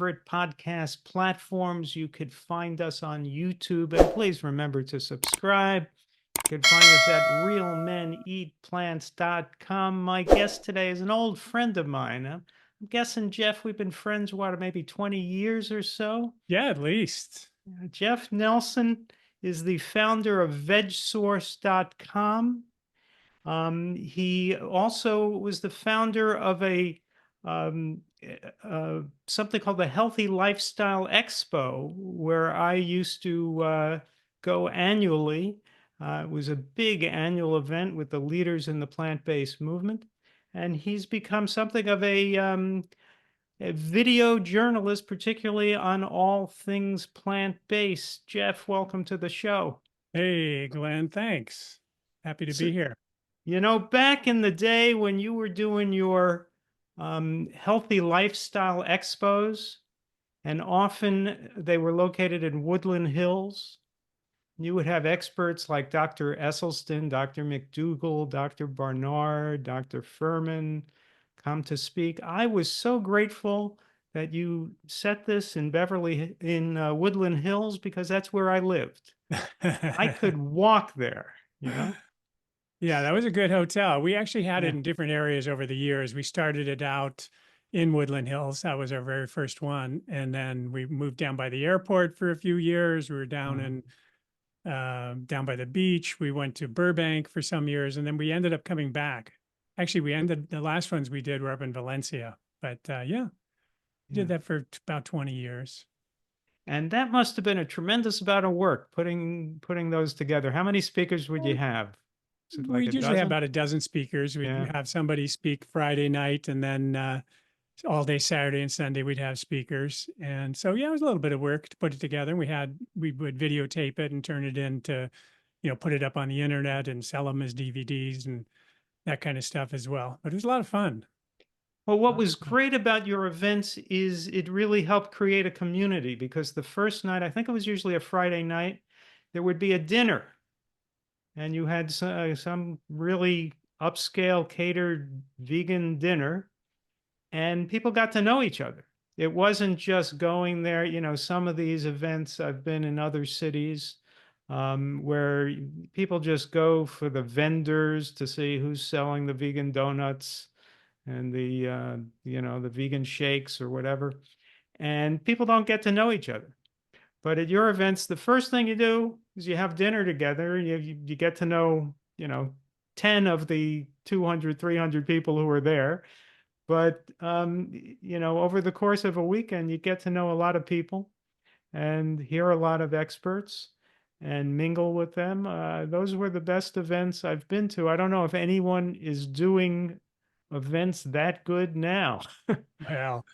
favorite podcast platforms. You could find us on YouTube, and please remember to subscribe. You can find us at realmeneatplants.com. My guest today is an old friend of mine. I'm guessing, Jeff, we've been friends, what, maybe 20 years or so? Yeah, at least. Jeff Nelson is the founder of vegsource.com. He also was the founder of um, something called the Healthy Lifestyle Expo, where I used to go annually. It was a big annual event with the leaders in the plant-based movement. And he's become something of a video journalist, particularly on all things plant-based. Jeff, welcome to the show. Hey, Glenn, thanks. Happy to So, be here. back in the day when you were doing your healthy lifestyle expos, and often they were located in Woodland Hills, you would have experts like Dr. Esselstyn, Dr. McDougall, Dr. Barnard, Dr. Furman come to speak. I was so grateful that you set this in Woodland Hills, because that's where I lived. I could walk there, you know? Yeah, that was a good hotel. We actually had it Yeah. in different areas over the years. We started it out in Woodland Hills. That was our very first one. And then we moved down by the airport for a few years. We were down Uh, in down by the beach. We went to Burbank for some years, and then we ended up coming back. Actually, the last ones we did were up in Valencia. But yeah, we did yeah. that for about 20 years. And that must have been a tremendous amount of work putting those together. How many speakers would you have? Is it like We a usually have dozen? about a dozen speakers. We'd Yeah. have somebody speak Friday night, and then all day Saturday and Sunday we'd have speakers. And so yeah, it was a little bit of work to put it together. We would videotape it and turn it into, put it up on the internet and sell them as DVDs and that kind of stuff as well. But it was a lot of fun. Well, what Lots was of fun. great about your events is it really helped create a community, because the first night, I think it was usually a Friday night, there would be a dinner, and you had some really upscale catered vegan dinner, and people got to know each other. It wasn't just going there. Some of these events, I've been in other cities where people just go for the vendors to see who's selling the vegan donuts and the vegan shakes or whatever. And people don't get to know each other. But at your events, the first thing you do is you have dinner together. You get to know, 10 of the 200, 300 people who are there. But, over the course of a weekend, you get to know a lot of people and hear a lot of experts and mingle with them. Those were the best events I've been to. I don't know if anyone is doing events that good now. Well,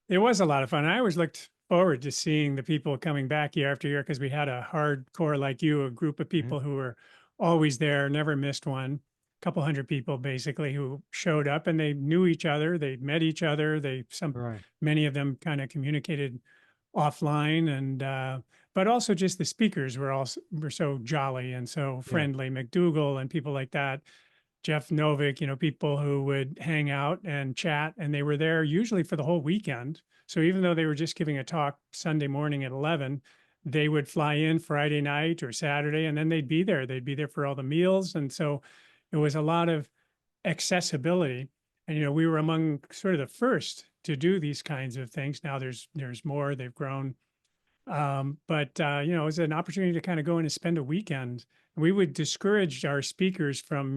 it was a lot of fun. I always looked forward to seeing the people coming back year after year because we had a hardcore like you, a group of Mhm. people who were always there, never missed one. A couple hundred people basically who showed up and they knew each other, they met each other. Right. Many of them kind of communicated offline and but also just the speakers were so jolly and so Yeah. friendly. McDougall and people like that, Jeff Novick, people who would hang out and chat, and they were there usually for the whole weekend. So even though they were just giving a talk Sunday morning at 11, they would fly in Friday night or Saturday, and then they'd be there. They'd be there for all the meals. And so it was a lot of accessibility. And, we were among sort of the first to do these kinds of things. Now there's more, they've grown. But it was an opportunity to kind of go in and spend a weekend. We would discourage our speakers from,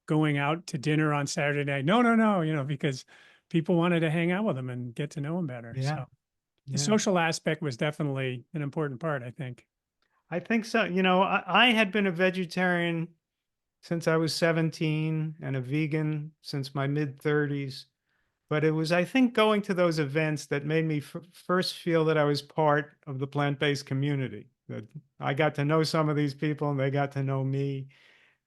going out to dinner on Saturday night. No, no, no, because people wanted to hang out with them and get to know them better. Yeah. So the Yeah. social aspect was definitely an important part, I think. I think so. I had been a vegetarian since I was 17 and a vegan since my mid 30s. But it was, I think, going to those events that made me first feel that I was part of the plant-based community, that I got to know some of these people and they got to know me.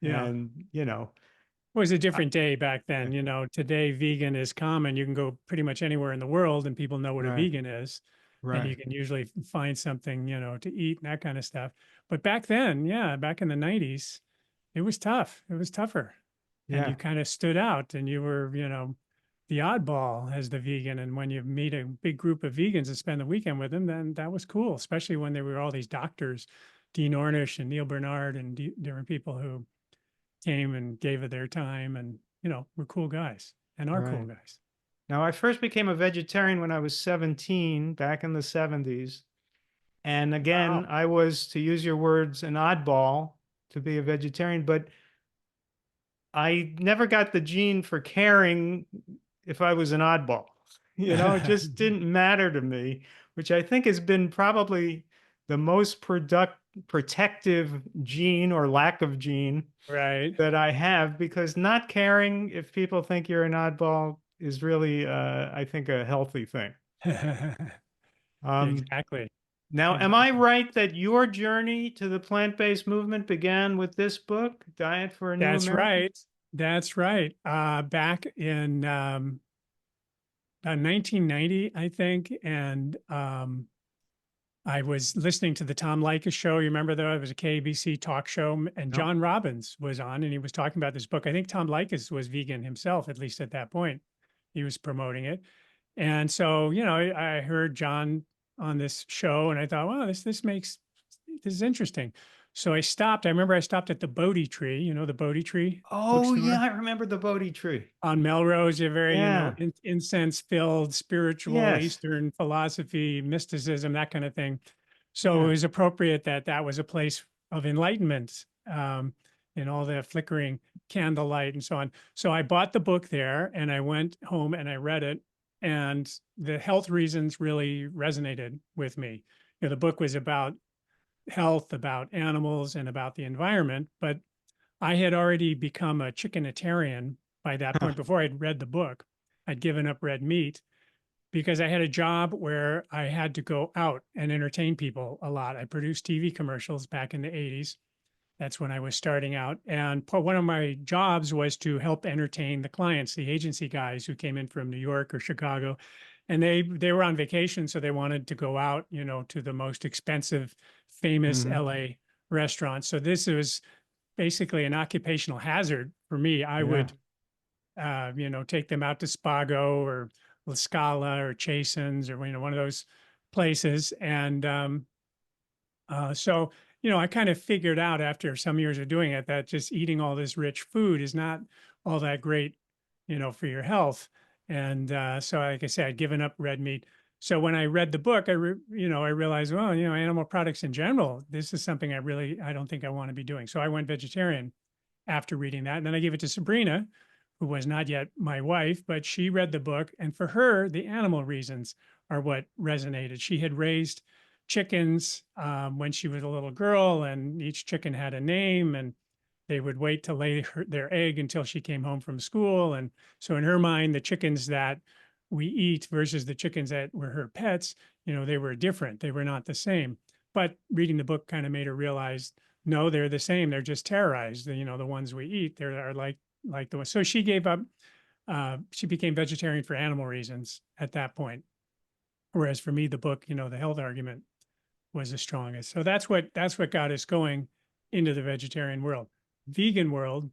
Yeah. And, It was a I, different day back yeah, then. Today vegan is common. You can go pretty much anywhere in the world and people know what a right, vegan is. And you right. can usually find something, to eat and that kind of stuff. But back then, yeah, back in the 90s, it was tough. It was tougher. And you Yeah. kind of stood out and you were, the oddball as the vegan. And when you meet a big group of vegans and spend the weekend with them, then that was cool, especially when there were all these doctors, Dean Ornish and Neil Bernard and different people who came and gave it their time and, were cool guys and are cool Right. guys. Now, I first became a vegetarian when I was 17, back in the 70s. And Wow. again, I was, to use your words, an oddball to be a vegetarian, but I never got the gene for caring if I was an oddball. It just didn't matter to me, which I think has been probably the most protective gene or lack of gene Right. that I have, because not caring if people think you're an oddball is really, I think, a healthy thing. Um, Exactly. Now, am I Exactly. right that your journey to the plant-based movement began with this book, Diet for a New That's American? right. That's right. Back in 1990, I think. And I was listening to the Tom Likas show. You remember though? It was a KBC talk show, and No. John Robbins was on, and he was talking about this book. I think Tom Likas was vegan himself, at least at that point. He was promoting it. And so, I heard John on this show and I thought, wow, this is interesting. So I stopped. I remember I stopped at the Bodhi Tree, the Bodhi Tree Oh, bookstore yeah, I remember the Bodhi tree. on Melrose, a very, Yeah. incense filled spiritual Yes. Eastern philosophy, mysticism, that kind of thing. So it Yeah. was appropriate that that was a place of enlightenment, and all the flickering candlelight and so on. So I bought the book there and I went home and I read it. And the health reasons really resonated with me. The book was about health, about animals, and about the environment, but I had already become a chickenitarian by that point. Before I'd read the book, I'd given up red meat because I had a job where I had to go out and entertain people a lot. I produced TV commercials back in the 80s. That's when I was starting out. And one of my jobs was to help entertain the clients, the agency guys who came in from New York or Chicago. And they were on vacation, so they wanted to go out, to the most expensive, famous Hmm. LA restaurants. So this was basically an occupational hazard for me. I Yeah. would, take them out to Spago or La Scala or Chasen's or, one of those places. And so, I kind of figured out after some years of doing it that just eating all this rich food is not all that great, for your health. And so, like I said, I'd given up red meat. So when I read the book, I realized, well, animal products in general, this is something I don't think I want to be doing. So I went vegetarian after reading that. And then I gave it to Sabrina, who was not yet my wife, but she read the book. And for her, the animal reasons are what resonated. She had raised chickens when she was a little girl, and each chicken had a name, and they would wait to lay their egg until she came home from school. And so, in her mind, the chickens that we eat versus the chickens that were her pets, they were different. They were not the same. But reading the book kind of made her realize, no, they're the same. They're just terrorized. The ones we eat, they are like the ones. So she gave up. She became vegetarian for animal reasons at that point. Whereas for me, the book, the health argument was the strongest. So that's what got us going into the vegetarian world. Vegan world,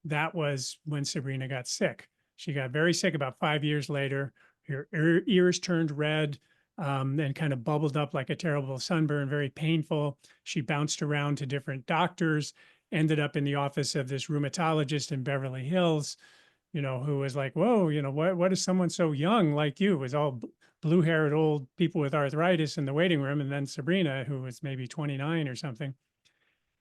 that was when Sabrina got sick. She got very sick about 5 years later. Her ears turned red, and kind of bubbled up like a terrible sunburn, very painful. She bounced around to different doctors, ended up in the office of this rheumatologist in Beverly Hills, who was like, whoa, what is someone so young like you? It was all blue haired old people with arthritis in the waiting room. And then Sabrina, who was maybe 29 or something.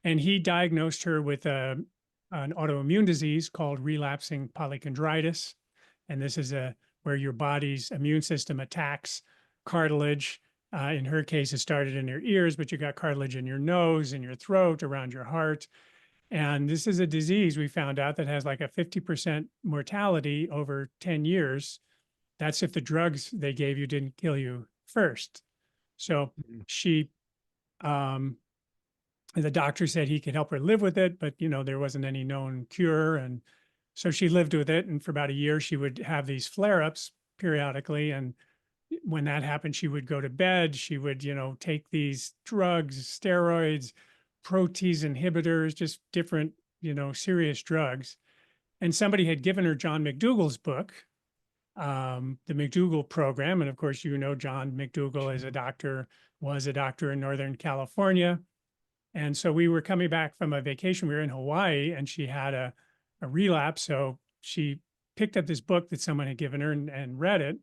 And he diagnosed her with an autoimmune disease called relapsing polychondritis. And this is where your body's immune system attacks cartilage. In her case, it started in her ears, but you got cartilage in your nose, in your throat, around your heart. And this is a disease we found out that has like a 50% mortality over 10 years. That's if the drugs they gave you didn't kill you first. So Mhm. she, the doctor said he could help her live with it, but there wasn't any known cure. And so she lived with it. And for about a year, she would have these flare ups periodically. And when that happened, she would go to bed. She would, take these drugs, steroids, protease inhibitors, just different, serious drugs. And somebody had given her John McDougall's book, the McDougall program. And of course, you know, John McDougall is a doctor, was a doctor in Northern California. And so we were coming back from a vacation. We were in Hawaii and she had a relapse. So she picked up this book that someone had given her and read it.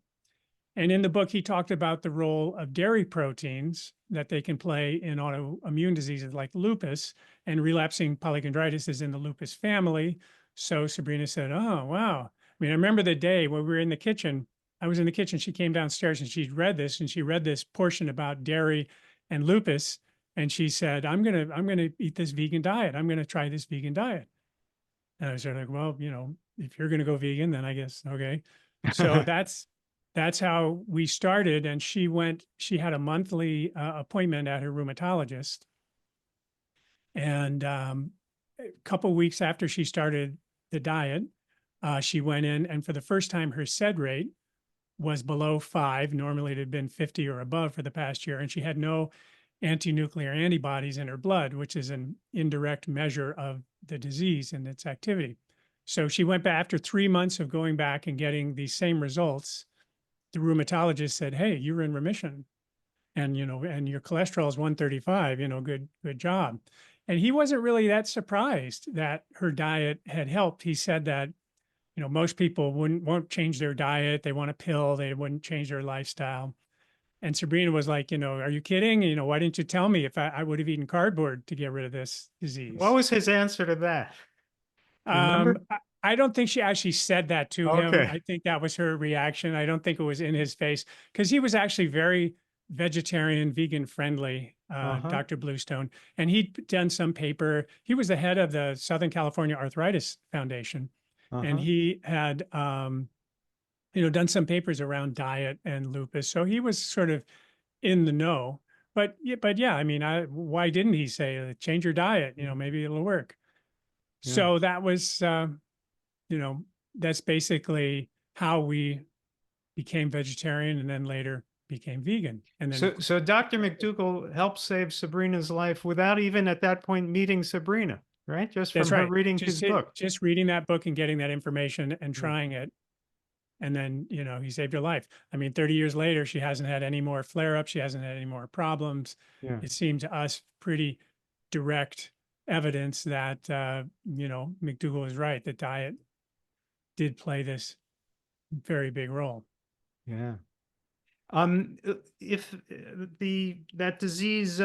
And in the book, he talked about the role of dairy proteins that they can play in autoimmune diseases like lupus, and relapsing polychondritis is in the lupus family. So Sabrina said, "Oh, wow." I mean, I remember the day when we were in the kitchen. I was in the kitchen. She came downstairs and she'd read this, and she read this portion about dairy and lupus. And she said, I'm gonna eat this vegan diet. I'm gonna try this vegan diet. And I was sort of like, well, you know, if you're gonna go vegan, then I guess okay. So that's how we started. And she had a monthly appointment at her rheumatologist. And a couple weeks after she started the diet, she went in, and for the first time, her SED rate was below 5. Normally, it had been 50 or above for the past year. And she had no anti-nuclear antibodies in her blood, which is an indirect measure of the disease and its activity. So she went back after 3 months of going back and getting these same results. The rheumatologist said, "Hey, you're in remission, and you know, and your cholesterol is 135. You know, good job." And he wasn't really that surprised that her diet had helped. He said that, you know, most people won't change their diet. They want a pill. They wouldn't change their lifestyle. And Sabrina was like, you know, "Are you kidding? You know, why didn't you tell me? If I would have eaten cardboard to get rid of this What disease." was his answer to that? Do you remember? I don't think she actually said that to him. Okay. I think that was her reaction. I don't think it was in his face, because he was actually very vegetarian, vegan friendly, Uh-huh. Dr. Bluestone. And he'd done some paper. He was the head of the Southern California Arthritis Foundation. And Uh-huh. he had, you know, done some papers around diet and lupus. So he was sort of in the know. But yeah, I mean, why didn't he say, change your diet? You know, maybe it'll work. Yeah. So that was, you know, that's basically how we became vegetarian and then later became vegan. And then, of So, course, so Dr. McDougall helped save Sabrina's life without even at that point meeting Sabrina, right? Just that's from her right. reading his book. Just reading that book and getting that information and Yeah. trying it. And then, you know, he saved her life. I mean, 30 years later, she hasn't had any more flare ups. She hasn't had any more problems. Yeah. It seemed to us pretty direct evidence that, you know, McDougall was right. That diet did play this very big role. Yeah. If that disease,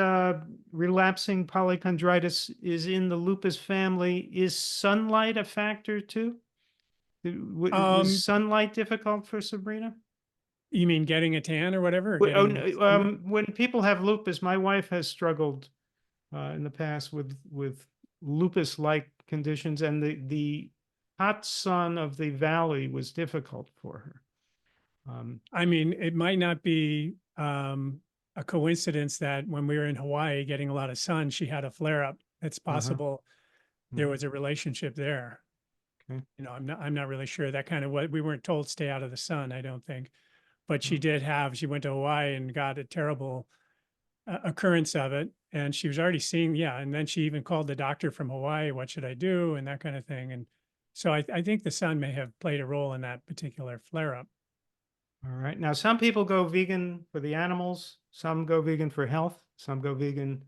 relapsing polychondritis, is in the lupus family, is sunlight a factor too? Was Um, sunlight difficult for Sabrina? You mean getting a tan or whatever, or getting No, sunburn? when people have lupus, my wife has struggled in the past with lupus-like conditions, and the hot sun of the valley was difficult for her. I mean, it might not be a coincidence that when we were in Hawaii getting a lot of sun, she had a flare up. It's Uh-huh. possible there Mhm. was a relationship there. Okay. You know, I'm not really sure. That kind of what we weren't told, stay out of the sun, I don't think. But she did have, she went to Hawaii and got a terrible occurrence of it. And she was already seeing, yeah. And then she even called the doctor from Hawaii, what should I do? And that kind of thing. And so I think the sun may have played a role in that particular flare up. All right. Now, some people go vegan for the animals, some go vegan for health, some go vegan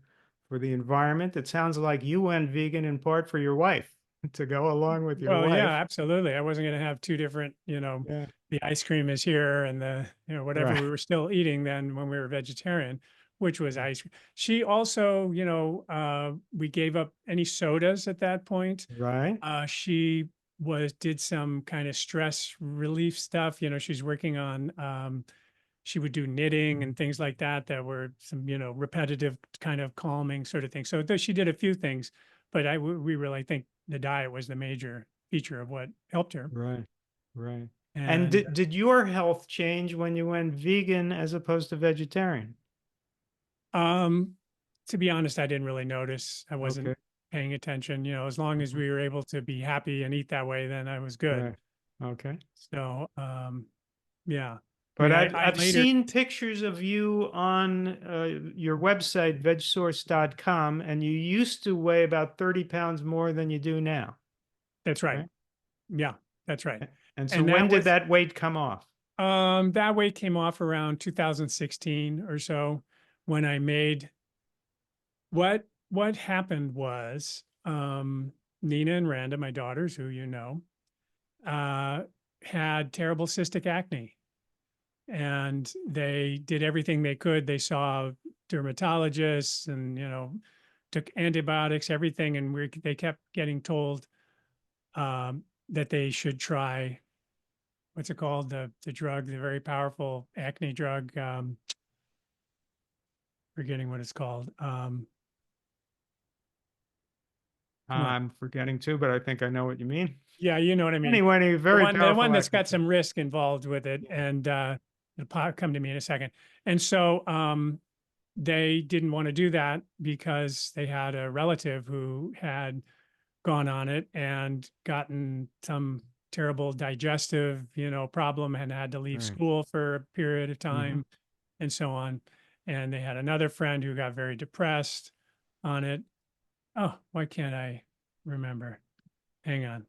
for the environment. It sounds like you went vegan in part for your wife to go along with your Well, yeah, wife. absolutely. I wasn't going to have two different, you know, Yeah. the ice cream is here and the, you know, whatever Right. we were still eating then when we were vegetarian, which was Yeah. ice cream. She also, you know, we gave up any sodas at that point. Right. She did some kind of stress relief stuff. You know, she's working on, she would do knitting and things like that, that were some, you know, repetitive kind of calming sort of thing. So she did a few things, but we really think the diet was the major feature of what helped her. Right. Right. And And did your health change when you went vegan as opposed to vegetarian? um, to be honest, I didn't really notice. I wasn't Okay. paying attention. You know, as long as Uh-huh. we were able to be happy and eat that way, then I was good. Right. Okay. So yeah. I But mean, I I've later, seen pictures of you on your website, vegsource.com, and you used to weigh about 30 pounds more than you do now, that's right. right? Yeah, that's right. And so And when that did was, that weight come off? that weight came off around 2016 or so when I made what happened was, Nina and Randa, my daughters, who you know, uh, had terrible cystic acne, and they did everything they could. They saw dermatologists and, took antibiotics, everything, and they kept getting told, that they should try, what's it called, the drug, the very powerful acne drug. Forgetting what it's called. Come on. I'm forgetting too, but I think I know what you mean. Yeah, you know what I mean. Anyway, a very The one powerful that's acne got drug. some risk involved with it, and it'll come to me in a second. And so, they didn't want to do that because they had a relative who had gone on it and gotten some terrible digestive, problem, and had to leave Right. school for a period of Hmm. time and so on. And they had another friend who got very depressed on it. Oh, why can't I remember? Hang on.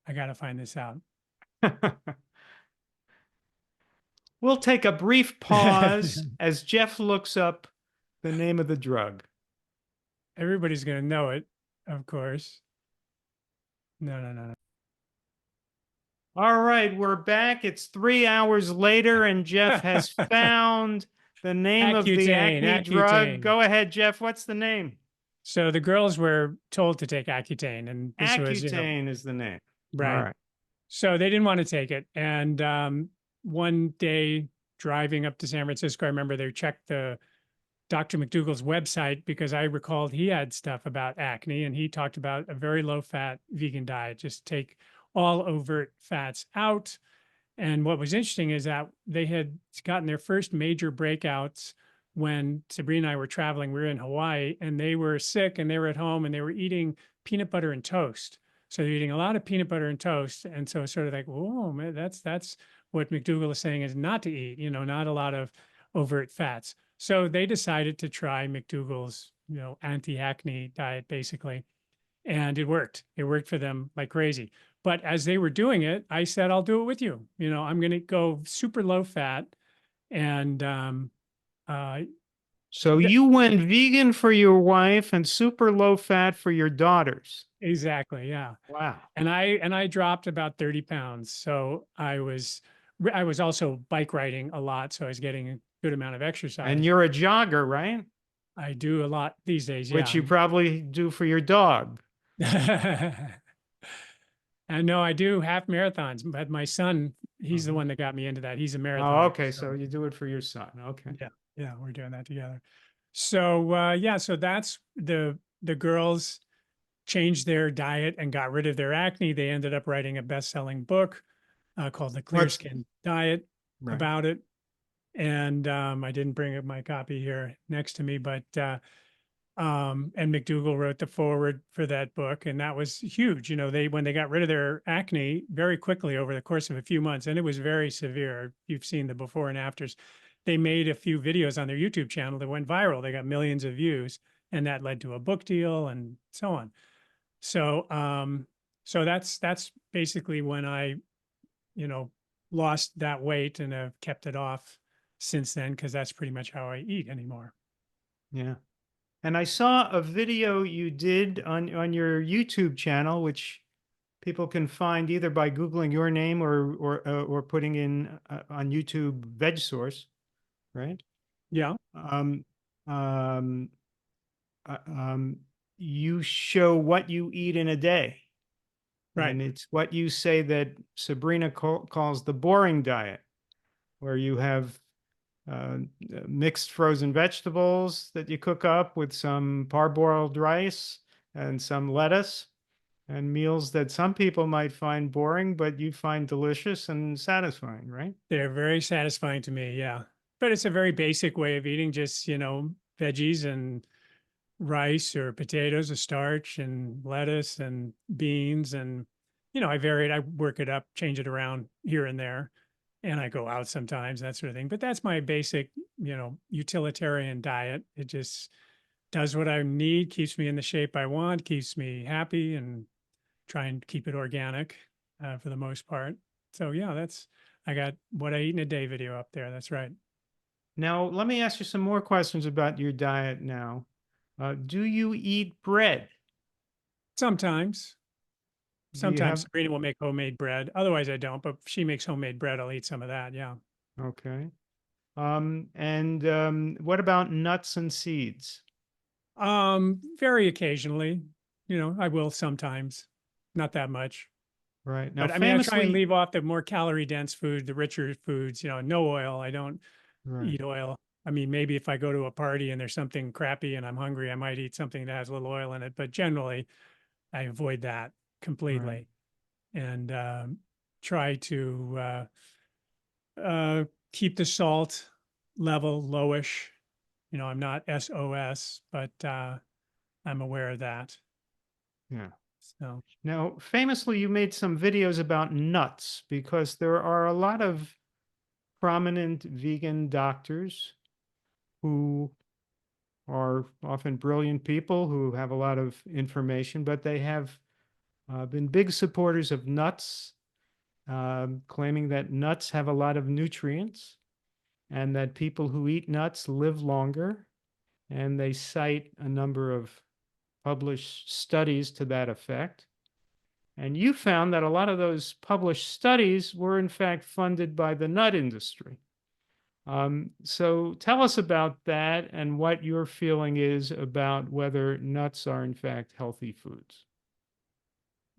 I got to find this out. We'll take a brief pause as Jeff looks up the name of the drug. Everybody's going to know it, of course. No, no, no, no. All right, we're back. It's 3 hours later, and Jeff has found the name of the Accutane, acne drug. Accutane. Go ahead, Jeff. What's the name? So the girls were told to take Accutane, and this was, Accutane is the name. All right. right. So they didn't want to take it. And one day driving up to San Francisco, I remember they checked the Dr. McDougall's website because I recalled he had stuff about acne, and he talked about a very low fat vegan diet, just take all overt fats out. And what was interesting is that they had gotten their first major breakouts when Sabrina and I were traveling. We were in Hawaii and they were sick and they were at home and they were eating peanut butter and toast. So they're eating a lot of peanut butter and toast. And so it's sort of like, whoa, man, that's what McDougall is saying is not to eat, not a lot of overt fats. So they decided to try McDougall's, anti-acne diet basically. And it worked. It worked for them like crazy. But as they were doing it, I said, I'll do it with you. I'm going to go super low fat. And uh, So th- you went vegan for your wife and super low fat for your daughters. exactly. Yeah. Wow. And I dropped about 30 pounds. So I was also bike riding a lot. So I was getting a good amount of And exercise. you're a jogger, right? I do a lot these days. Which Yeah. you probably do for your dog. And no, I do half marathons, but my son, he's the Uh-huh. one that got me into that. He's a Oh, marathoner. okay. So So you do it for your son. Okay. yeah, yeah, we're doing that together. So yeah, so that's the girls changed their diet and got rid of their acne. They ended up writing a best-selling book called The Clear What's Skin Diet right? about it. And I didn't bring up my copy here next to me, but and McDougall wrote the foreword for that book, and that was huge. When they got rid of their acne very quickly over the course of a few months, and it was very severe. You've seen the before and afters. They made a few videos on their YouTube channel that went viral. They got millions of views, and that led to a book deal and so on. So, so that's basically when I, you know, lost that weight and have kept it off since then because that's pretty much how I eat anymore. Yeah. And I saw a video you did on your YouTube channel, which people can find either by Googling your name or putting in on YouTube veg source, right? Yeah, Um, um, um, you show what you eat in a day, right. and it's what you say that Sabrina calls the boring diet, where you have uh, mixed frozen vegetables that you cook up with some parboiled rice and some lettuce, and meals that some people might find boring, but you find delicious and satisfying, right? They're very satisfying to me. Yeah. But it's a very basic way of eating, just, veggies and rice or potatoes or starch and lettuce and beans. And, I vary it. I work it up, change it around here and there. And I go out sometimes, that sort of thing. But that's my basic, utilitarian diet. It just does what I need, keeps me in the shape I want, keeps me happy, and try and keep it organic. for the most part. So yeah, I got what I eat in a day video up there. That's right. Now, let me ask you some more questions about your diet now. Do you eat bread? Sometimes, Do you sometimes have, Sabrina will make homemade bread. Otherwise, I don't. But if she makes homemade bread, I'll eat some of that. Yeah. okay. And what about nuts and seeds? Very occasionally, I will sometimes, not that much. Right. Now, But I mean, I try and famously, leave off the more calorie dense food, the richer foods, no oil. I don't right, eat oil. I mean, maybe if I go to a party and there's something crappy and I'm hungry, I might eat something that has a little oil in it. But generally, I avoid that right. completely and try to uh, keep the salt level lowish. I'm not SOS, but I'm aware of that. Yeah. So, Now, famously, you made some videos about nuts because there are a lot of prominent vegan doctors who are often brilliant people who have a lot of information, but they have been big supporters of nuts, claiming that nuts have a lot of nutrients and that people who eat nuts live longer. And they cite a number of published studies to that effect. And you found that a lot of those published studies were, in fact, funded by the nut industry. So tell us about that and what your feeling is about whether nuts are, in fact, healthy foods.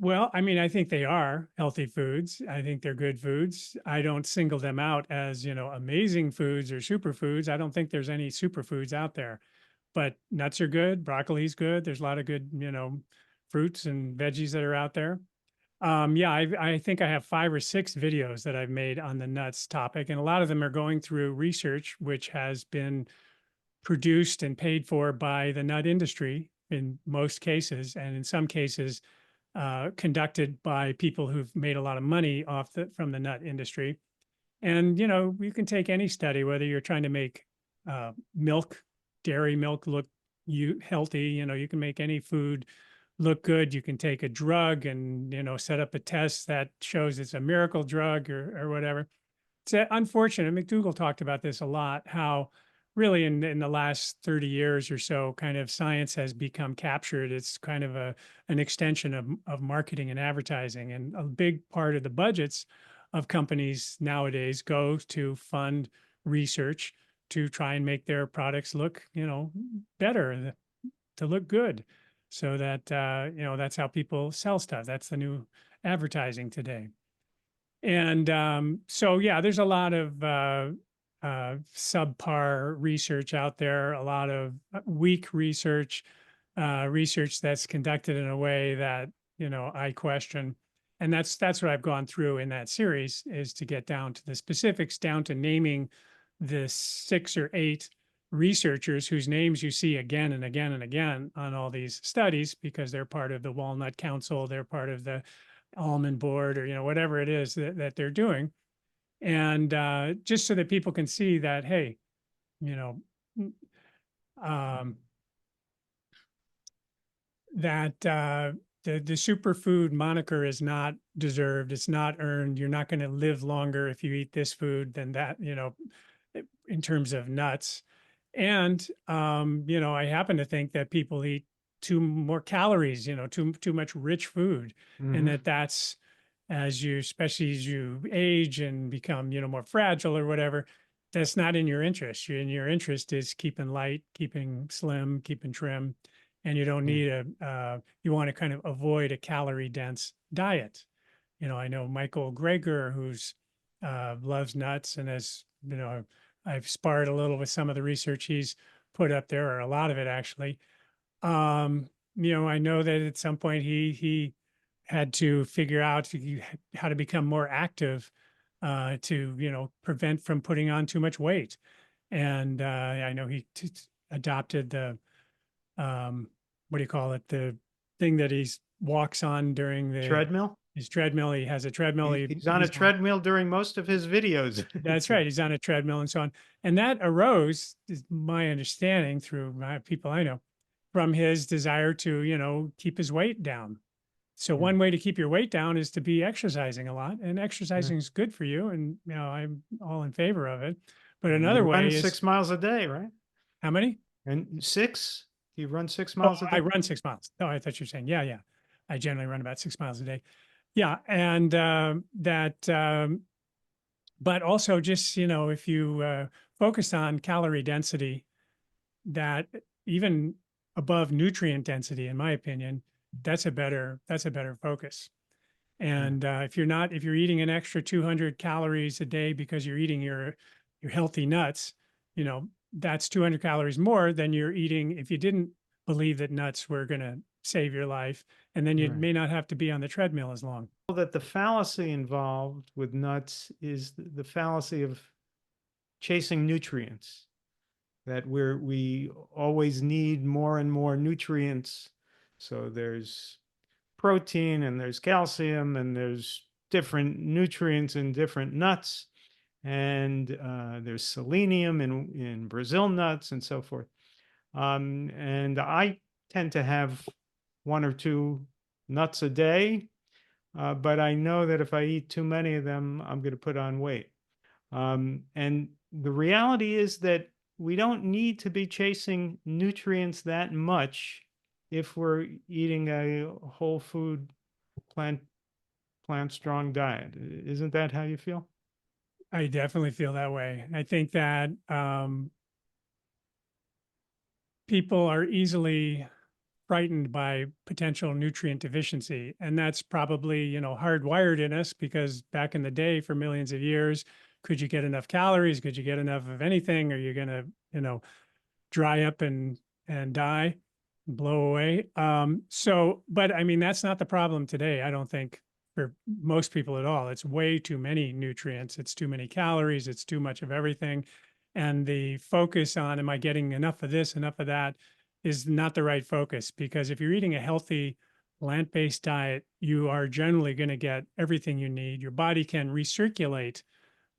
well, I mean, I think they are healthy foods. I think they're good foods. I don't single them out as, amazing foods or superfoods. I don't think there's any superfoods out there, but nuts are good. Broccoli's good. There's a lot of good, fruits and veggies that are out there. Yeah, I think I have 5 or 6 videos that I've made on the nuts topic, and a lot of them are going through research, which has been produced and paid for by the nut industry in most cases, and in some cases, conducted by people who've made a lot of money from the nut industry. And you can take any study, whether you're trying to make milk, dairy milk look healthy. You can make any food look good. You can take a drug and set up a test that shows it's a miracle drug or whatever. It's unfortunate. McDougall talked about this a lot, how really in the last 30 years or so, kind of science has become captured. It's kind of an extension of marketing and advertising. And a big part of the budgets of companies nowadays go to fund research to try and make their products look, better, to look good. So that, that's how people sell stuff. That's the new advertising today. And so, yeah, there's a lot of subpar research out there, a lot of weak research, research that's conducted in a way that I question. And that's what I've gone through in that series, is to get down to the specifics, down to naming the 6 or 8 researchers whose names you see again and again and again on all these studies, because they're part of the Walnut Council, they're part of the almond board, or whatever it is that they're doing, and just so that people can see that, hey, you know um, that the superfood moniker is not deserved, it's not earned. You're not going to live longer if you eat this food than that, in terms of nuts. And I happen to think that people eat too more calories, too much rich food, and Hmm. that's, especially as you age and become, more fragile or whatever, that's not in your interest. In your interest is keeping light, keeping slim, keeping trim, and you don't Yeah. need you want to kind of avoid a calorie dense diet. I know Michael Greger, who's loves nuts, and has, I've sparred a little with some of the research he's put up there, or a lot of it actually. I know that at some point he had to figure out how to become more active to prevent from putting on too much weight. And I know he adopted the what do you call it, the thing that he walks on during Treadmill? his treadmill. He has a treadmill. He's on a He's on. treadmill during most of his videos, it That's right. seems. He's on a treadmill and so on. And that arose, is my understanding through my people I know, from his desire to, keep his weight down. So Yeah. one way to keep your weight down is to be exercising a lot, and Yeah. exercising is good for you. And, I'm all in favor of it. But And you another run way is 6 miles a day, right? how many? And six? You run six Oh, miles a I day? run 6 miles. Oh, I thought you were saying, yeah, yeah. I generally run about 6 miles a day. Yeah. And but also just, if you focus on calorie density, that even above nutrient density, in my opinion, that's a better focus. Yeah. And if you're eating an extra 200 calories a day because you're eating your healthy nuts, that's 200 calories more than you're eating if you didn't believe that nuts were going to save your life. And then you Right. may not have to be on the treadmill as long. That the fallacy involved with nuts is the fallacy of chasing nutrients, that we always need more and more nutrients. So there's protein and there's calcium and there's different nutrients in different nuts. And there's selenium in Brazil nuts and so forth. And I tend to have one or two nuts a day, but I know that if I eat too many of them, I'm going to put on weight. And the reality is that we don't need to be chasing nutrients that much if we're eating a whole food, plant plant strong diet. Isn't that how you feel? I definitely feel that way. I think that people are easily frightened by potential nutrient deficiency. And that's probably, hardwired in us because back in the day, for millions of years, could you get enough calories? Could you get enough of anything? Are you going to, dry up and die, blow away? But I mean, that's not the problem today. I don't think for most people at all. It's way too many nutrients. It's too many calories. It's too much of everything. And the focus on, am I getting enough of this, enough of that, is not the right focus, because if you're eating a healthy plant-based diet, you are generally going to get everything you need. Your body can recirculate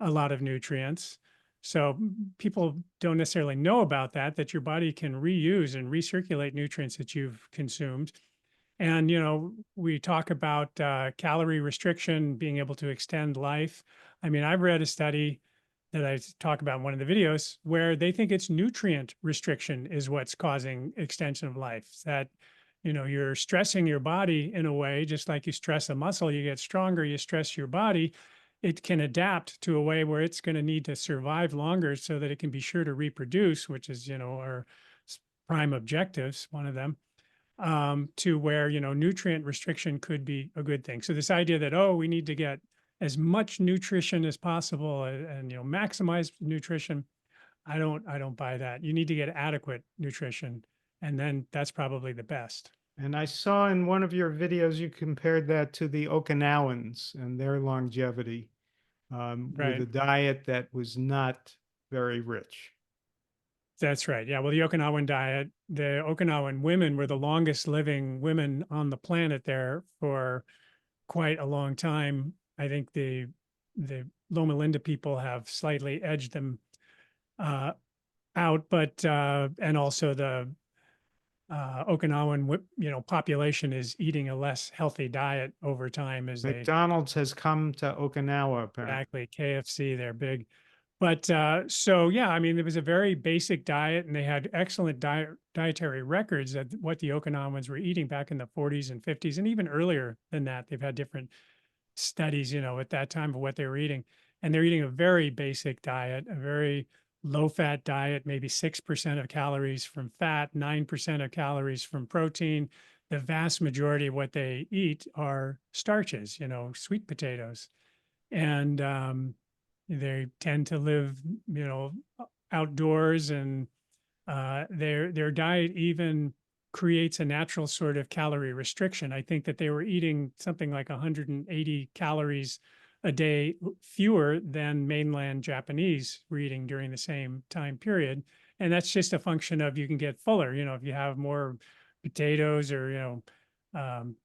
a lot of nutrients. So people don't necessarily know about that your body can reuse and recirculate nutrients that you've consumed. And, we talk about calorie restriction, being able to extend life. I mean, I've read a study that I talk about in one of the videos where they think it's nutrient restriction is what's causing extension of life. That, you're stressing your body in a way, just like you stress a muscle, you get stronger, you stress your body, it can adapt to a way where it's going to need to survive longer so that it can be sure to reproduce, which is, our prime objectives, one of them, to where, nutrient restriction could be a good thing. So this idea that, oh, we need to get as much nutrition as possible and maximize nutrition, I don't buy that. You need to get adequate nutrition, and then that's probably the best. And I saw in one of your videos you compared that to the Okinawans and their longevity, with Right. a diet that was not very rich. That's right. Yeah. Well, the Okinawan diet, the Okinawan women were the longest living women on the planet there for quite a long time. I think the Loma Linda people have slightly edged them uh, out, but and also the Okinawan population is eating a less healthy diet over time as they McDonald's has come to Okinawa, apparently. exactly KFC, they're big. But so yeah, I mean, it was a very basic diet, and they had excellent dietary records of what the Okinawans were eating back in the 40s and 50s, and even earlier than that. They've had different studies, at that time of what they were eating, and they're eating a very basic diet, a very low-fat diet, maybe 6% of calories from fat, 9% of calories from protein. The vast majority of what they eat are starches, sweet potatoes, and they tend to live, outdoors, and their diet even creates a natural sort of calorie restriction. I think that they were eating something like 180 calories a day fewer than mainland Japanese were eating during the same time period. And that's just a function of you can get fuller, if you have more potatoes or, um,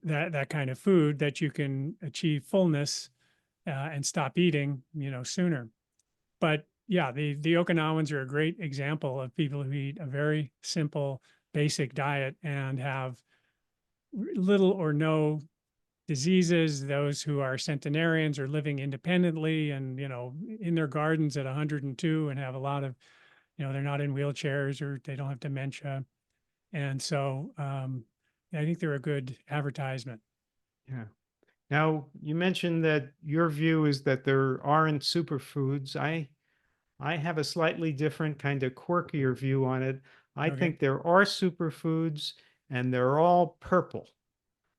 that kind of food, that you can achieve fullness and stop eating, sooner. But yeah, the Okinawans are a great example of people who eat a very simple, basic diet and have little or no diseases, those who are centenarians or living independently and, in their gardens at 102 and have a lot of, they're not in wheelchairs or they don't have dementia. And so I think they're a good advertisement. Yeah. Now, you mentioned that your view is that there aren't superfoods. I have a slightly different kind of quirkier view on it. I Okay. think there are superfoods and they're all purple.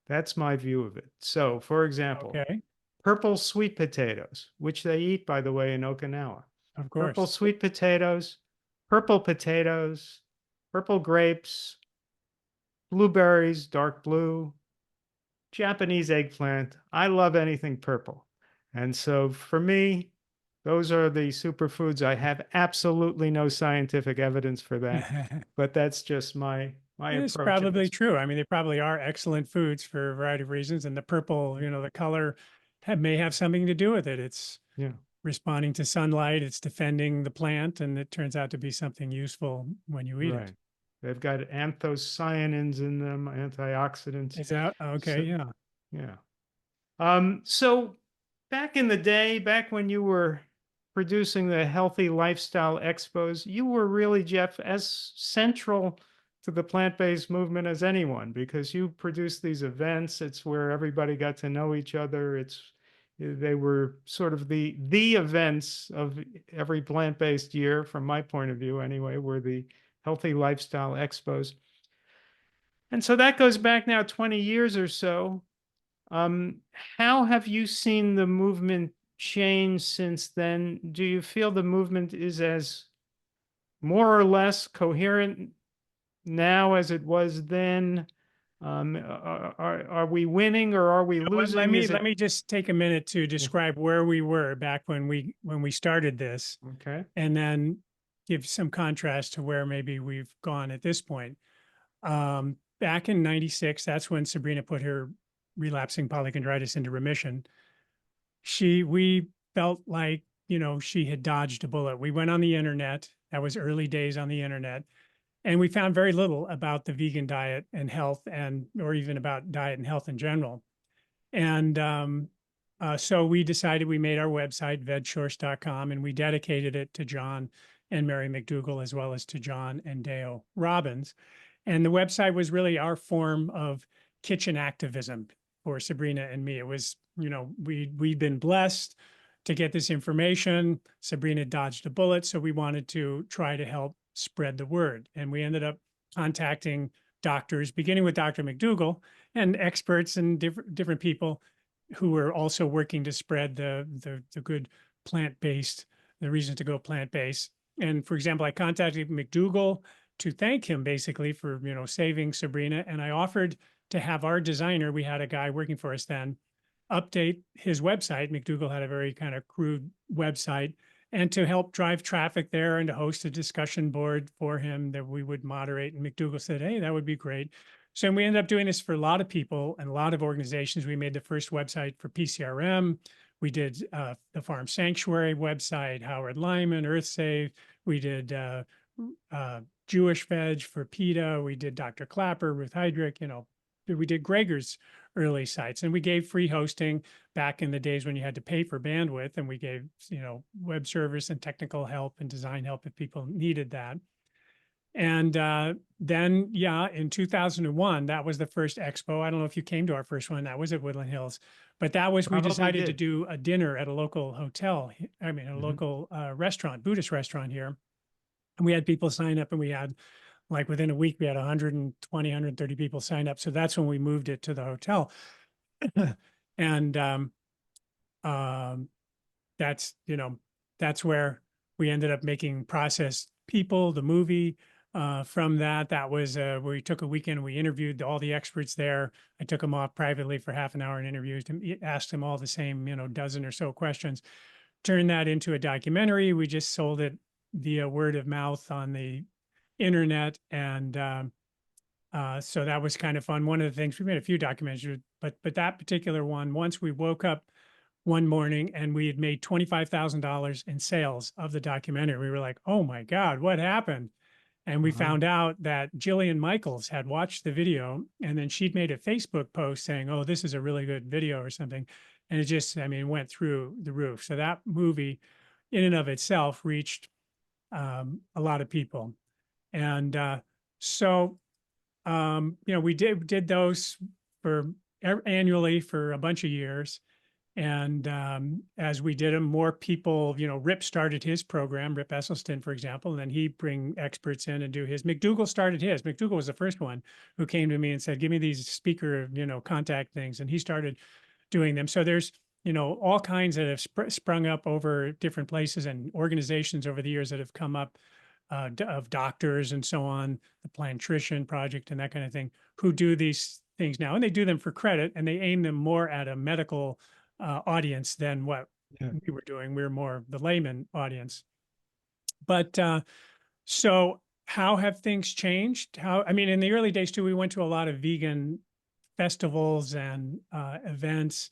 That's my view of it. So, for example, Okay. purple sweet potatoes, which they eat, by the way, in Okinawa. Of Purple course. sweet potatoes, purple grapes, blueberries, dark blue, Japanese eggplant. I love anything purple. And so for me, those are the superfoods. I have absolutely no scientific evidence for that, but that's just my It's approach at probably this. true. I mean, they probably are excellent foods for a variety of reasons. And the purple, the color may have something to do with it. It's Yeah, responding to sunlight, it's defending the plant, and it turns out to be something useful when you eat it. right. They've got anthocyanins in them, antioxidants. Is that okay? So Yeah. yeah. So back in the day, back when you were producing the Healthy Lifestyle Expos, you were really, Jeff, as central to the plant-based movement as anyone because you produced these events. It's where everybody got to know each other. They were sort of the events of every plant-based year, from my point of view anyway, were the Healthy Lifestyle Expos. And so that goes back now 20 years or so. How have you seen the movement change since then? Do you feel the movement is as more or less coherent now as it was then? Are we winning or are we Well, let losing? me Is let it me just take a minute to yeah, describe where we were back when we started this, okay? and then give some contrast to where maybe we've gone at this point. Back in '96, that's when Sabrina put her relapsing polychondritis into remission. We felt like, she had dodged a bullet. We went on the internet. That was early days on the internet. And we found very little about the vegan diet and health or even about diet and health in general. And so we decided we made our website, vegsource.com, and we dedicated it to John and Mary McDougall, as well as to John and Dale Robbins. And the website was really our form of kitchen activism for Sabrina and me. It was, we'd been blessed to get this information. Sabrina dodged a bullet, so we wanted to try to help spread the word. And we ended up contacting doctors, beginning with Dr. McDougall and experts and different people who were also working to spread the good plant-based, the reason to go plant-based. And for example, I contacted McDougall to thank him basically for, saving Sabrina. And I offered to have our designer, we had a guy working for us then, update his website. McDougall had a very kind of crude website, and to help drive traffic there and to host a discussion board for him that we would moderate. And McDougall said, hey, that would be great. So we ended up doing this for a lot of people and a lot of organizations. We made the first website for PCRM. We did the Farm Sanctuary website, Howard Lyman, EarthSave. We did Jewish Veg for PETA. We did Dr. Clapper, Ruth Heydrich, we did Gregor's early sites, and we gave free hosting back in the days when you had to pay for bandwidth, and we gave, web service and technical help and design help if people needed that. And then, in 2001, that was the first expo. I don't know if you came to our first one. That was at Woodland Hills, but that was, we Probably decided to did. do a dinner at a local hotel. I mean, a Mhm. local restaurant, Buddhist restaurant here. And we had people sign up, and we had, like, within a week, we had 120, 130 people sign up. So that's when we moved it to the hotel. And um, that's, that's where we ended up making Processed People, the movie. From that was we took a weekend and we interviewed all the experts there. I took them off privately for half an hour and interviewed them, asked them all the same, dozen or so questions. Turned that into a documentary. We just sold it via word of mouth on the internet, and so that was kind of fun. One of the things, we made a few documentaries, but that particular one, once we woke up one morning and we had made $25,000 in sales of the documentary, we were like, oh my God, what happened? And we found out that Jillian Michaels had watched the video, and then she'd made a Facebook post saying, "Oh, this is a really good video," or something. And it just, I mean, went through the roof. So that movie in and of itself reached a lot of people. And so, we did those for annually for a bunch of years. And as we did them, more people, Rip started his program, Rip Esselstyn, for example, and then he'd bring experts in and do his. McDougall started his. McDougall was the first one who came to me and said, "Give me these speaker, contact things." And he started doing them. So there's, all kinds that have sprung up over different places and organizations over the years that have come up of doctors and so on, the Plantrition Project and that kind of thing, who do these things now. And they do them for credit, and they aim them more at a medical audience than what we were doing. We were more the layman audience. But so how have things changed? I mean, in the early days too, we went to a lot of vegan festivals and events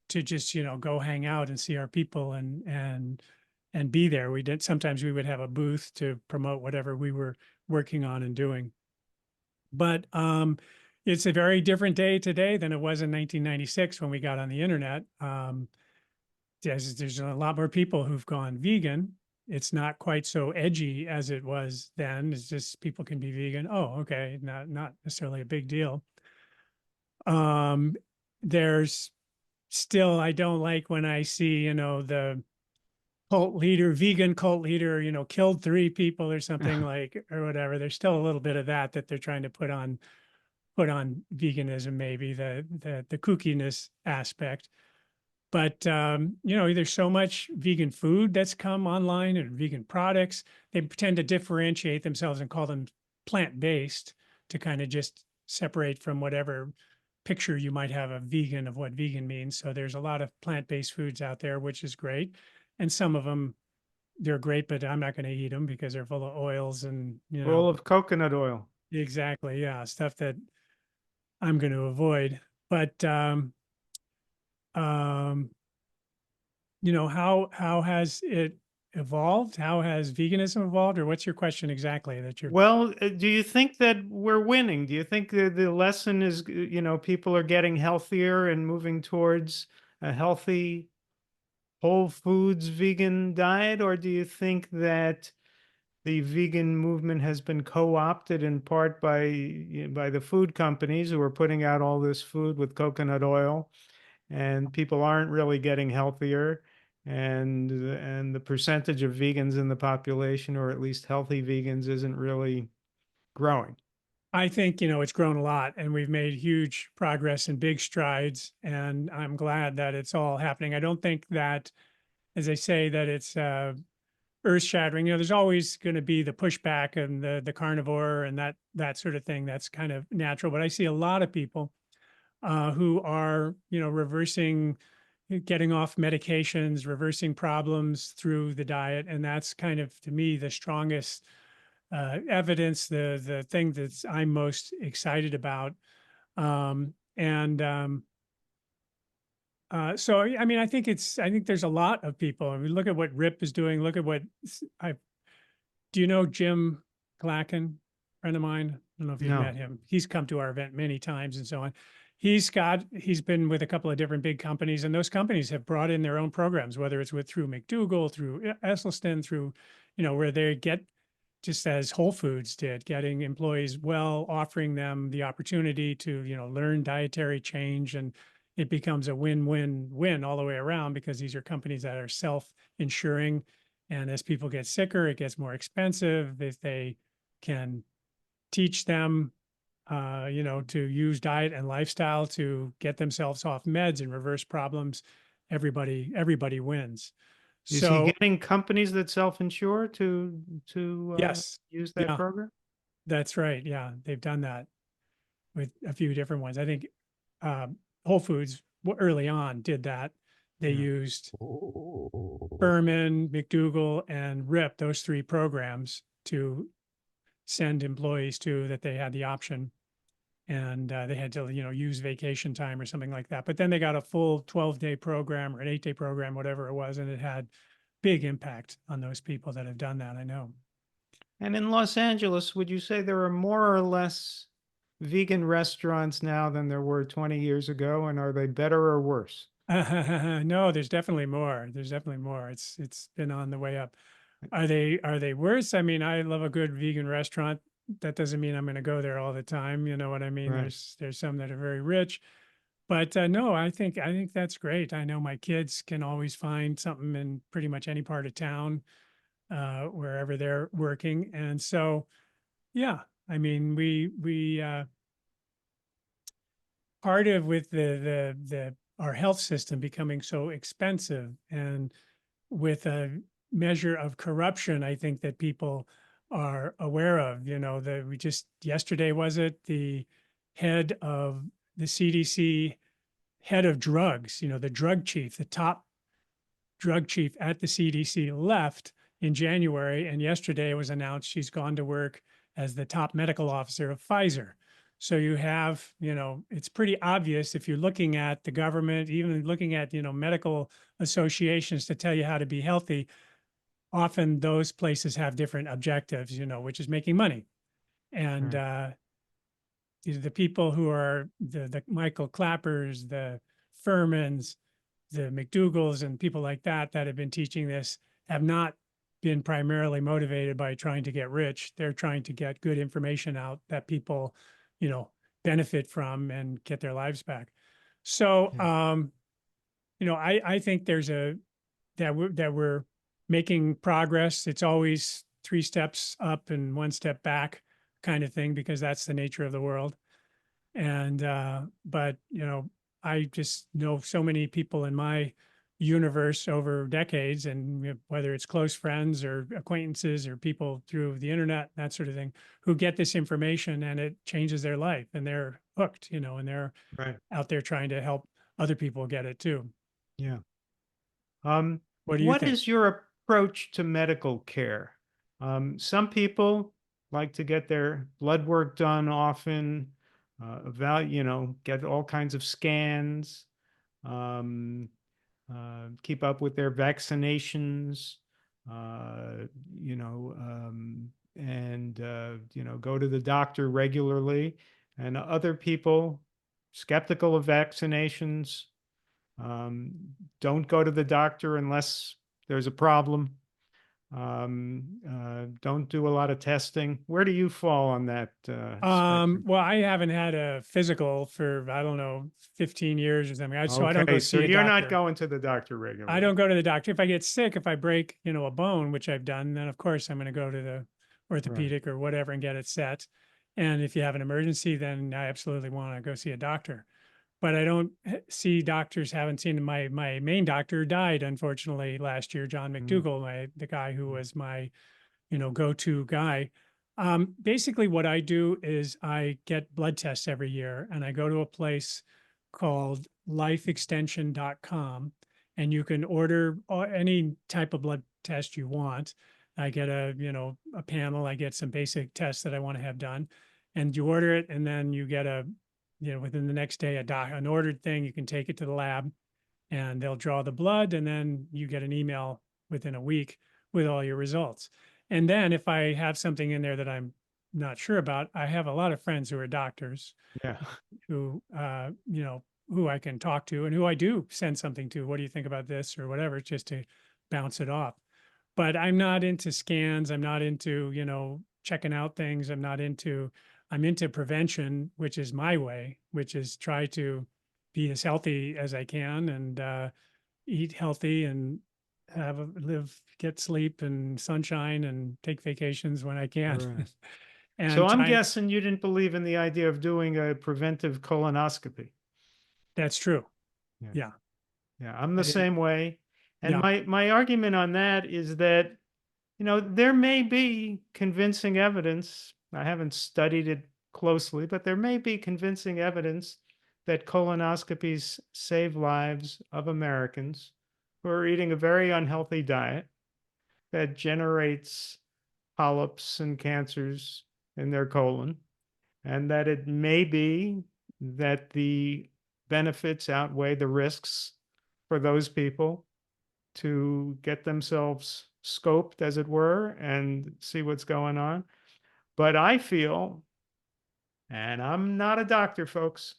to just, go hang out and see our people and be there. Sometimes we would have a booth to promote whatever we were working on and doing. But it's a very different day today than it was in 1996 when we got on the internet. There's a lot more people who've gone vegan. It's not quite so edgy as it was then. It's just people can be vegan. Oh, okay, not necessarily a big deal. There's still, I don't like when I see, the vegan cult leader, killed 3 people or something like, or whatever. There's still a little bit of that they're trying to put on veganism, maybe the kookiness aspect. But, there's so much vegan food that's come online and vegan products. They pretend to differentiate themselves and call them plant-based to kind of just separate from whatever picture you might have of vegan, of what vegan means. So there's a lot of plant-based foods out there, which is great. And some of them, they're great, but I'm not going to eat them because they're full of oils and, Full of coconut oil. Exactly. Yeah. Stuff that I'm going to avoid. But, how has it evolved? How has veganism evolved? Or what's your question exactly that you're? Well, do you think that we're winning? Do you think the lesson is, people are getting healthier and moving towards a healthy, whole foods vegan diet? Or do you think that the vegan movement has been co-opted in part by the food companies who are putting out all this food with coconut oil, and people aren't really getting healthier, and the percentage of vegans in the population, or at least healthy vegans, isn't really growing? I think, it's grown a lot, and we've made huge progress and big strides. And I'm glad that it's all happening. I don't think that, as they say, that it's earth shattering. There's always going to be the pushback and the carnivore and that sort of thing. That's kind of natural. But I see a lot of people who are, reversing, getting off medications, reversing problems through the diet. And that's kind of, to me, the strongest evidence, the thing that I'm most excited about. So, I mean, I think there's a lot of people. I mean, look at what Rip is doing. Look at what do you know Jim Glacken, friend of mine? I don't know if you've No. met him. He's come to our event many times and so on. He's been with a couple of different big companies, and those companies have brought in their own programs, whether it's through McDougall, through Esselstyn, through, where they get, just as Whole Foods did, getting employees offering them the opportunity to, learn dietary change. And it becomes a win-win-win all the way around, because these are companies that are self-insuring. And as people get sicker, it gets more expensive. If they can teach them, to use diet and lifestyle to get themselves off meds and reverse problems, everybody wins. Is he So getting companies that self-insure to yes, use that yeah, program? that's right. Yeah, they've done that with a few different ones. I think Whole Foods early on did that. They Yeah. used Berman, McDougall, and Rip, those 3 programs, to send employees to, that they had the option. And they had to, use vacation time or something like that. But then they got a full 12-day program or an 8-day program, whatever it was, and it had big impact on those people that have done that, I know. And in Los Angeles, would you say there are more or less vegan restaurants now than there were 20 years ago? And are they better or worse? No, there's definitely more. There's definitely more. It's been on the way up. Are they worse? I mean, I love a good vegan restaurant. That doesn't mean I'm going to go there all the time. You know what I mean? Right. There's some that are very rich, but no, I think that's great. I know my kids can always find something in pretty much any part of town, wherever they're working, and so yeah. I mean, we part of with the our health system becoming so expensive and with a measure of corruption, I think that people are aware of, that we just yesterday, was it the head of the CDC, head of drugs, the drug chief, the top drug chief at the CDC left in January. And yesterday it was announced she's gone to work as the top medical officer of Pfizer. So you have, it's pretty obvious if you're looking at the government, even looking at, medical associations to tell you how to be healthy, often those places have different objectives, which is making money. And Right. the people who are the Michael Clappers, the Furmans, the McDougals, and people like that that have been teaching this have not been primarily motivated by trying to get rich. They're trying to get good information out that people, you know, benefit from and get their lives back. So, Yeah. I think there's that we're making progress. It's always three steps up and one step back kind of thing, because that's the nature of the world. And but I just know so many people in my universe over decades, and whether it's close friends or acquaintances or people through the internet, that sort of thing, who get this information and it changes their life and they're hooked, and they're Right. out there trying to help other people get it too. Yeah. What do you What think? is your approach to medical care? Some people like to get their blood work done often, get all kinds of scans, um, keep up with their vaccinations, uh, and go to the doctor regularly. And other people, skeptical of vaccinations, um, don't go to the doctor unless there's a problem. Don't do a lot of testing. Where do you fall on that spectrum? Well, I haven't had a physical for, I don't know, 15 years or something. So I don't go Okay, so see a you're not doctor. going to the doctor I regularly. don't go to the doctor. If I get sick, if I break, a bone, which I've done, then of course I'm going to go to the Right, orthopedic or whatever and get it set. And if you have an emergency, then I absolutely want to go see a doctor. But I don't see doctors. Haven't seen my main doctor died unfortunately last year, John mm, McDougall, the guy who was my go-to guy. Basically, what I do is I get blood tests every year, and I go to a place called lifeextension.com, and you can order any type of blood test you want. I get a panel. I get some basic tests that I want to have done, and you order it, and then you get within the next day an ordered thing. You can take it to the lab, and they'll draw the blood, and then you get an email within a week with all your results. And then if I have something in there that I'm not sure about, I have a lot of friends who are doctors yeah, who I can talk to and who I do send something to. What do you think about this or whatever, just to bounce it off. But I'm not into scans. I'm not into, checking out things. I'm into prevention, which is my way, which is try to be as healthy as I can and eat healthy and get sleep and sunshine and take vacations when I can. right. So And I'm try, guessing you didn't believe in the idea of doing a preventive colonoscopy. that's true. Yeah. Yeah. Yeah, I'm I the didn't, same way. And yeah. my argument on that is that, there may be convincing evidence. I haven't studied it closely, but there may be convincing evidence that colonoscopies save lives of Americans who are eating a very unhealthy diet that generates polyps and cancers in their colon, and that it may be that the benefits outweigh the risks for those people to get themselves scoped, as it were, and see what's going on. But I feel, and I'm not a doctor, folks,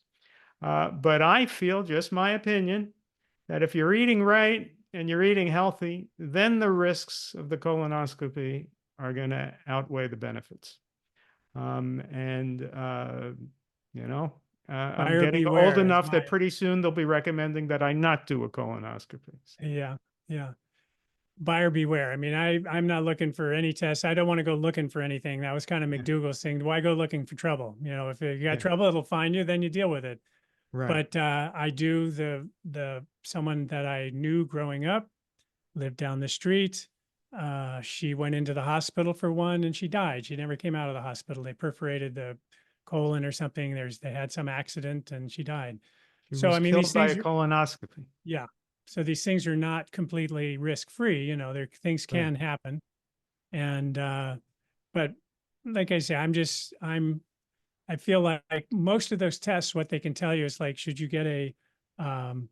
but I feel, just my opinion, that if you're eating right and you're eating healthy, then the risks of the colonoscopy are going to outweigh the benefits. And, you know, I'm Buyer getting old beware is enough my, that pretty soon they'll be recommending that I not do a colonoscopy. yeah, yeah. Buyer beware. I mean, I'm not looking for any tests. I don't want to go looking for anything. That was kind of Yeah, McDougal's thing. Why go looking for trouble? You know, if you got yeah, trouble, it'll find you, then you deal with it. right, But I do the someone that I knew growing up lived down the street. She went into the hospital for one and she died. She never came out of the hospital. They perforated the colon or something. They had some accident and she died. she So was I mean, these killed by a things, colonoscopy. yeah. So these things are not completely risk free. You know, there things Right, can happen. And but like I say, I feel like most of those tests, what they can tell you is like, should you get a um,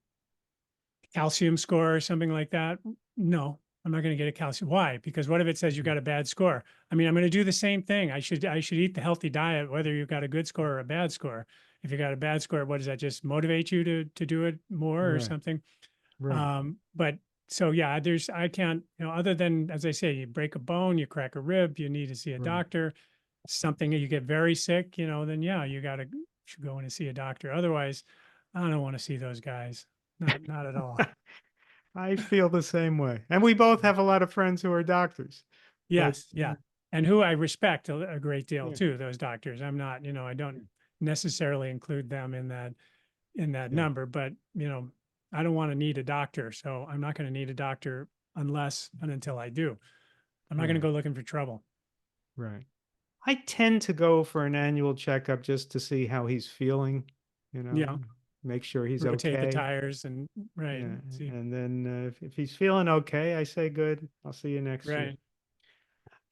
calcium score or something like that? No, I'm not going to get a calcium. Why? Because what if it says you got a bad score? I mean, I'm going to do the same thing. I should eat the healthy diet, whether you've got a good score or a bad score. If you got a bad score, what does that just motivate you to do it more or right, something? right, But so yeah, I can't, other than, as I say, you break a bone, you crack a rib, you need to see a right. doctor, something that you get very sick, then yeah, should go in and see a doctor. Otherwise, I don't want to see those guys. Not at all. I feel the same way. And we both have a lot of friends who are doctors. But Yes, yeah. And who I respect a great deal yeah, too, those doctors. I'm not, I don't necessarily include them in that yeah, number, but I don't want to need a doctor. So I'm not going to need a doctor unless and until I do. I'm not going to right, go looking for trouble. right. I tend to go for an annual checkup just to see how he's feeling, you know, Yeah. make sure he's Rotate the okay. tires and right. Yeah. See, And then if he's feeling okay, I say, good, I'll see you next year. right.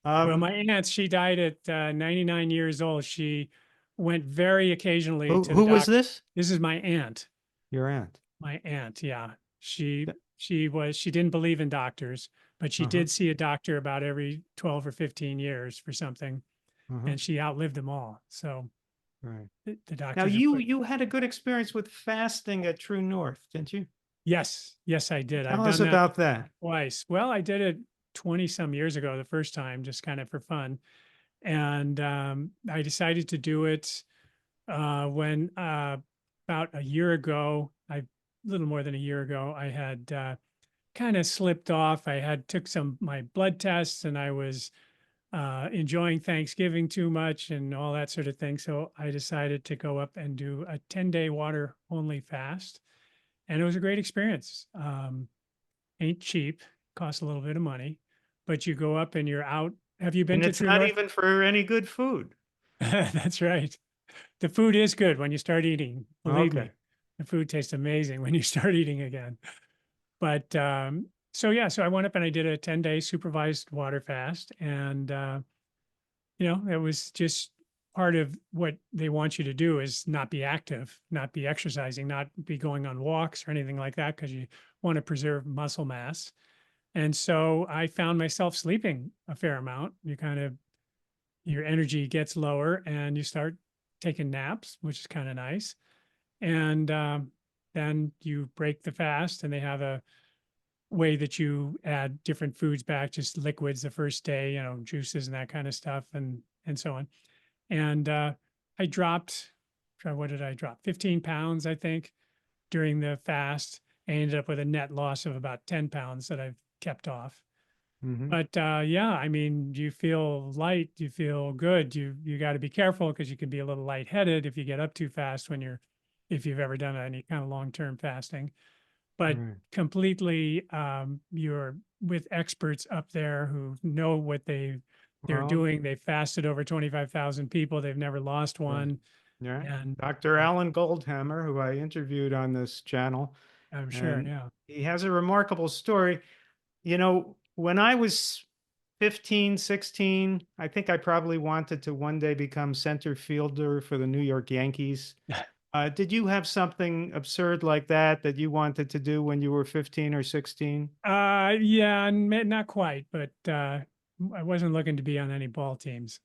Well, Um, my aunt, she died at 99 years old. She went very occasionally to the who was doc. this? This is my aunt. Your aunt. My aunt, yeah. She Th- she didn't believe in doctors, but she Uh-huh. did see a doctor about every 12 or 15 years for something, Uh-huh. and she outlived them all. So Right. the Now doctors are you putting. had a good experience with fasting at True North, didn't you? Yes, yes, I did. I've Tell us done that about that. twice. Well, I did it 20 some years ago the first time, just kind of for fun. And I decided to do it when about a year ago, a little more than a year ago, I had kind of slipped off. I had took some my blood tests and I was enjoying Thanksgiving too much and all that sort of thing. So I decided to go up and do a 10-day water only fast. And it was a great experience. Ain't cheap, costs a little bit of money, but you go up and you're out. Have you been And to it's True not North? even for any good food. That's right. The food is good when you start eating. Believe Okay. me, the food tastes amazing when you start eating again. But so yeah, so I went up and I did a 10-day supervised water fast. And, it was just part of what they want you to do is not be active, not be exercising, not be going on walks or anything like that, because you want to preserve muscle mass. And so I found myself sleeping a fair amount. Your energy gets lower and you start taking naps, which is kind of nice. And then you break the fast, and they have a way that you add different foods back, just liquids the first day, juices and that kind of stuff, and so on. And I dropped, what did I drop? 15 pounds, I think, during the fast. I ended up with a net loss of about 10 pounds that I've kept off. Hmm. But yeah, I mean, you feel light, you feel good. You got to be careful because you can be a little lightheaded if you get up too fast if you've ever done any kind of long-term fasting. But Right. completely, you're with experts up there who know what they're Well, doing. They fasted over 25,000 people. They've never lost right. one, Yeah. and Dr. Alan Goldhammer, who I interviewed on this channel, I'm sure, and yeah. he has a remarkable story. When I was 15, 16, I think I probably wanted to one day become center fielder for the New York Yankees. Did you have something absurd like that you wanted to do when you were 15 or 16? Yeah, not quite, but I wasn't looking to be on any ball teams.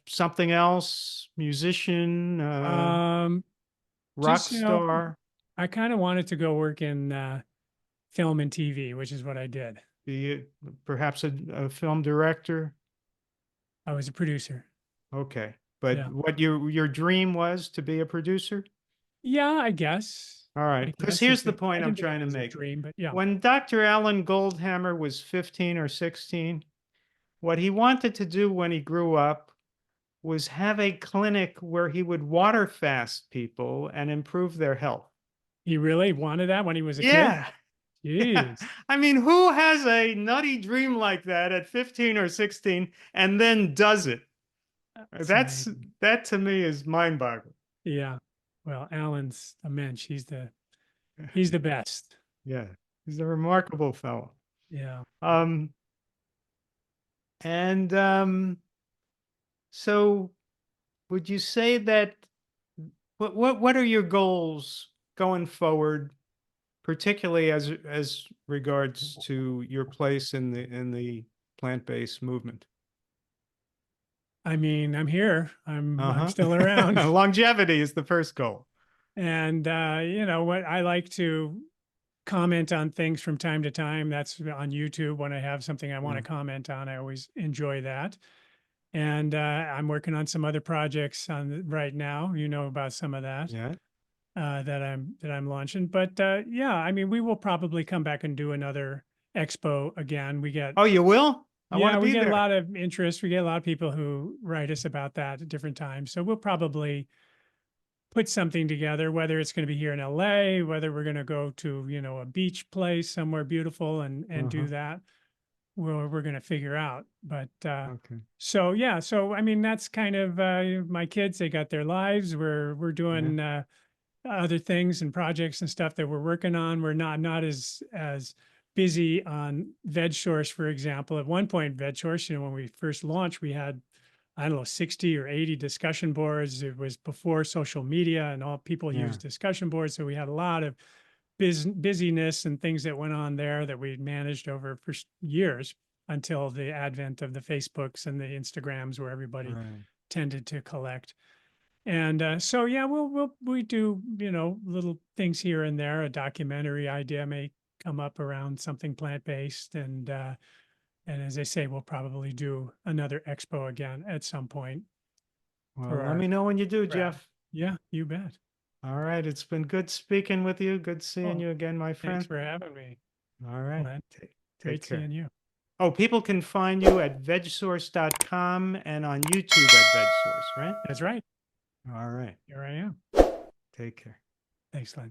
Something else? Musician, Um, rock just, star, I kind of wanted to go work in film and TV, which is what I did. be it perhaps a film director? I was a producer. Okay. But Yeah. what your dream was to be a producer? Yeah, I guess. All right. I Because guess here's it's the I point I'm can think of trying it to as a make. dream, but yeah. When Dr. Alan Goldhammer was 15 or 16, what he wanted to do when he grew up was have a clinic where he would water fast people and improve their health. He really wanted that when he was a kid? Yeah. Yeah. Jeez. I mean, who has a nutty dream like that at 15 or 16 and then does it? It's amazing. That to me is mind-boggling. Yeah. Well, Alan's a mensch. He's the best. Yeah. He's a remarkable fellow. Yeah. Um, and so would you say that what are your goals going forward, particularly as regards to your place in the plant-based movement? I mean, I'm here. I'm Uh-huh. still around. Longevity is the first goal. And what I like to comment on things from time to time. That's on YouTube when I have something I want Yeah. to comment on. I always enjoy that. And I'm working on some other projects right now. You know about some of that Yeah. that I'm launching. But yeah, I mean, we will probably come back and do another expo again. Oh, you will? I want to We be get a there. lot of interest. We get a lot of people who write us about that at different times. So we'll probably put something together, whether it's going to be here in LA, whether we're going to go to, a beach place somewhere beautiful and do Uh-huh. that. We're going to figure out. But Okay. so yeah, so I mean that's kind of my kids. They got their lives. We're Yeah. doing other things and projects and stuff that we're working on. We're not as busy on VegSource, for example. At one point, VegSource, when we first launched, we had, I don't know, 60 or 80 discussion boards. It was before social media and all people Yeah. used discussion boards. So we had a lot of busyness and things that went on there that we managed over for years until the advent of the Facebooks and the Instagrams where everybody Right. tended to collect. And so, yeah, we do, little things here and there. A documentary idea may come up around something plant-based. And as I say, we'll probably do another expo again at some point for Well, let our me know when you do, crowd. Jeff. Yeah, you bet. All right. It's been good speaking with you. Good seeing Oh, you again, my thanks friend. for having me. All right. Glenn. Take Great care. seeing you. Oh, people can find you at vegsource.com and on YouTube at VegSource, right? That's right. All right. Here I am. Take care. Thanks, Glenn.